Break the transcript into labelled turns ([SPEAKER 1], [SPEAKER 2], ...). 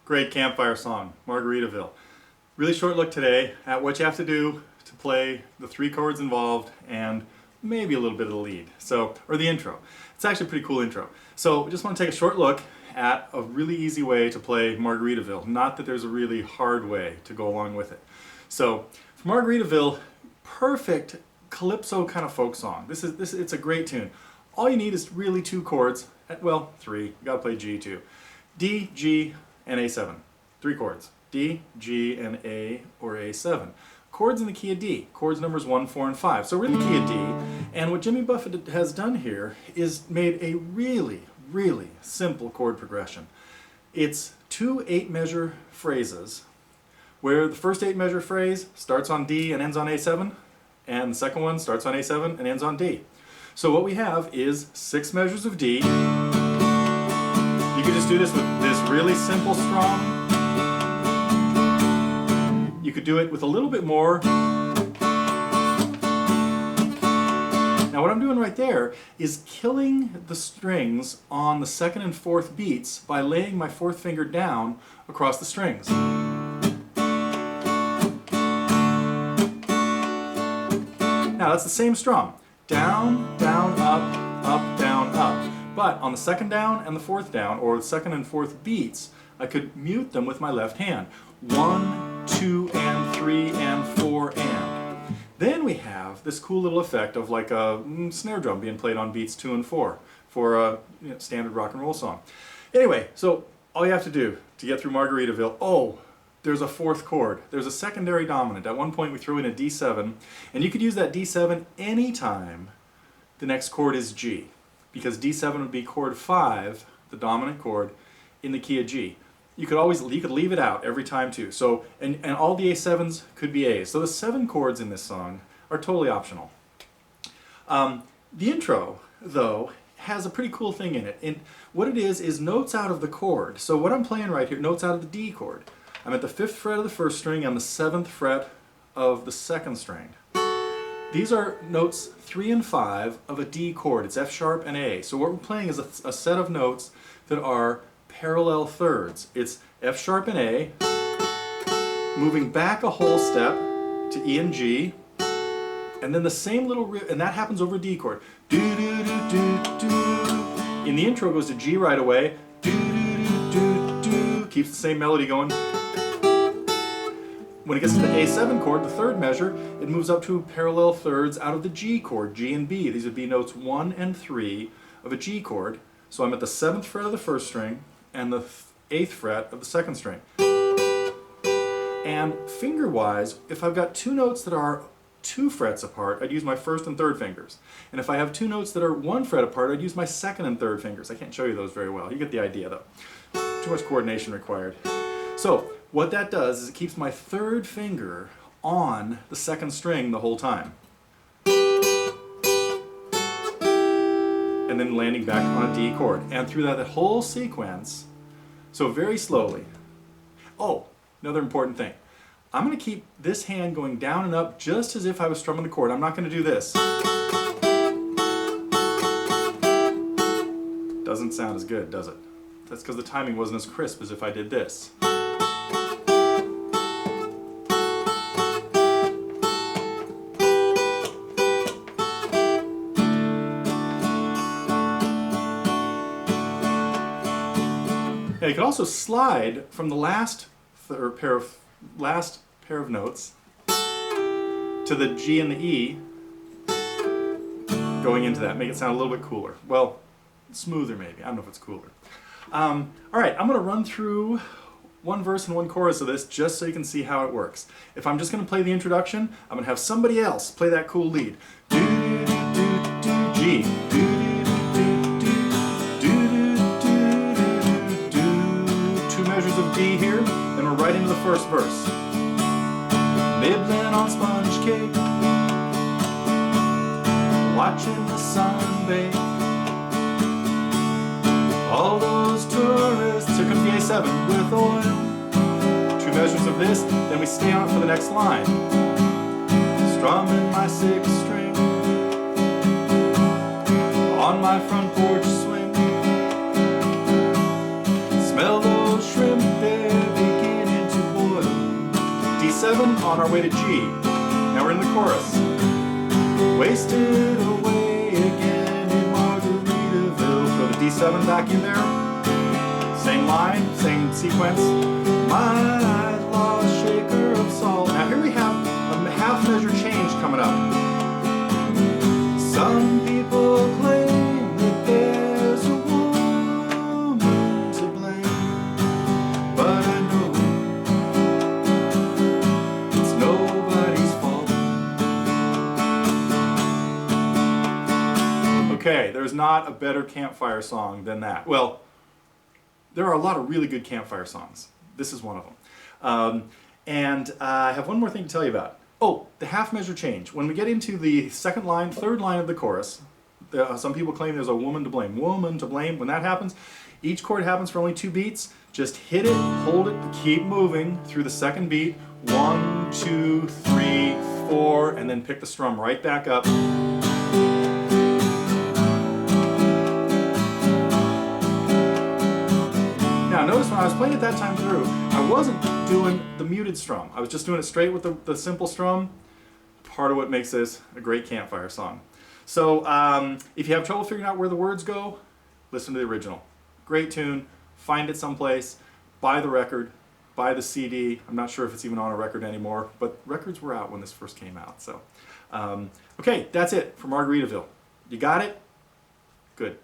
[SPEAKER 1] Great campfire song, Margaritaville. Really short look today at what you have to do to play the three chords involved and maybe a little bit of the lead, or the intro. It's actually a pretty cool intro. So just want to take a short look at a really easy way to play Margaritaville. Not that there's a really hard way to go along with it. So for Margaritaville, perfect calypso kind of folk song. It's a great tune. All you need is really two chords, well, three. You gotta play G too. D, G, and A7. Three chords. D, G, and A or A7. Chords in the key of D. Chords numbers 1, 4, and 5. So we're in the key of D. And what Jimmy Buffett has done here is made a really, really simple chord progression. It's two 8-measure phrases where the first 8-measure phrase starts on D and ends on A7, and the second one starts on A7 and ends on D. So what we have is 6 measures of D. You could just do this with this really simple strum. You could do it with a little bit more. Now what I'm doing right there is killing the strings on the second and fourth beats by laying my fourth finger down across the strings. Now that's the same strum. Down, down, up, down, up. But on the second down and the fourth down, or the second and fourth beats, I could mute them with my left hand. 1, 2, and 3, and 4, and. Then we have this cool little effect of like a snare drum being played on beats 2 and 4 for a standard rock and roll song. Anyway, so all you have to do to get through Margaritaville, there's a fourth chord. There's a secondary dominant. At one point we threw in a D7, and you could use that D7 anytime the next chord is G, because D7 would be chord 5, the dominant chord, in the key of G. You could leave it out every time too. So, and all the A7s could be A's. So the 7 chords in this song are totally optional. The intro, though, has a pretty cool thing in it. And what it is notes out of the chord. So what I'm playing right here, notes out of the D chord. I'm at the 5th fret of the first string and the 7th fret of the second string. These are notes 3 and 5 of a D chord. It's F sharp and A. So what we're playing is a set of notes that are parallel thirds. It's F sharp and A, moving back a whole step to E and G, and then the same little riff, and that happens over a D chord. Do do do do do. In the intro, it goes to G right away. Do do do do do. Keeps the same melody going. When it gets to the A7 chord, the third measure, it moves up to parallel thirds out of the G chord, G and B. These would be notes 1 and 3 of a G chord. So I'm at the 7th fret of the first string and the 8th fret of the second string. And finger-wise, if I've got two notes that are 2 frets apart, I'd use my first and third fingers. And if I have two notes that are 1 fret apart, I'd use my second and third fingers. I can't show you those very well. You get the idea, though. Too much coordination required. So what that does is it keeps my third finger on the second string the whole time. And then landing back on a D chord. And through that whole sequence, so very slowly. Oh, another important thing. I'm going to keep this hand going down and up just as if I was strumming the chord. I'm not going to do this. Doesn't sound as good, does it? That's because the timing wasn't as crisp as if I did this. Now you can also slide from the last pair of notes to the G and the E, going into that, make it sound a little bit cooler. Well, smoother maybe. I don't know if it's cooler. All right, I'm going to run through one verse and one chorus of this just so you can see how it works. If I'm just going to play the introduction, I'm going to have somebody else play that cool lead. Do do do do G. Do measures of D here, then we're right into the first verse. Nibbling on sponge cake, watching the sun bathe. All those tourists, here comes the A7 with oil. 2 measures of this, then we stay on it for the next line. Strumming my 6th string on my front porch swing. Smell those shrimp there. D7 on our way to G. Now we're in the chorus. Wasted away again in Margaritaville. Throw the D7 back in there. Same line, same sequence. My lost shaker of salt. Now here we have a half measure change coming up. Some people claim that there's a woman to blame, but I know it's nobody's fault. Okay, there's not a better campfire song than that. Well, there are a lot of really good campfire songs. This is one of them. And I have one more thing to tell you about. Oh, the half measure change. When we get into the second line, third line of the chorus, some people claim there's a woman to blame. Woman to blame. When that happens, each chord happens for only 2 beats. Just hit it, hold it, keep moving through the second beat. 1, 2, 3, 4, and then pick the strum right back up. Now notice when I was playing it that time through, I wasn't doing the muted strum. I was just doing it straight with the simple strum. Part of what makes this a great campfire song. So if you have trouble figuring out where the words go, listen to the original. Great tune, find it someplace, buy the record, buy the CD. I'm not sure if it's even on a record anymore, but records were out when this first came out. So, okay, that's it for Margaritaville. You got it? Good.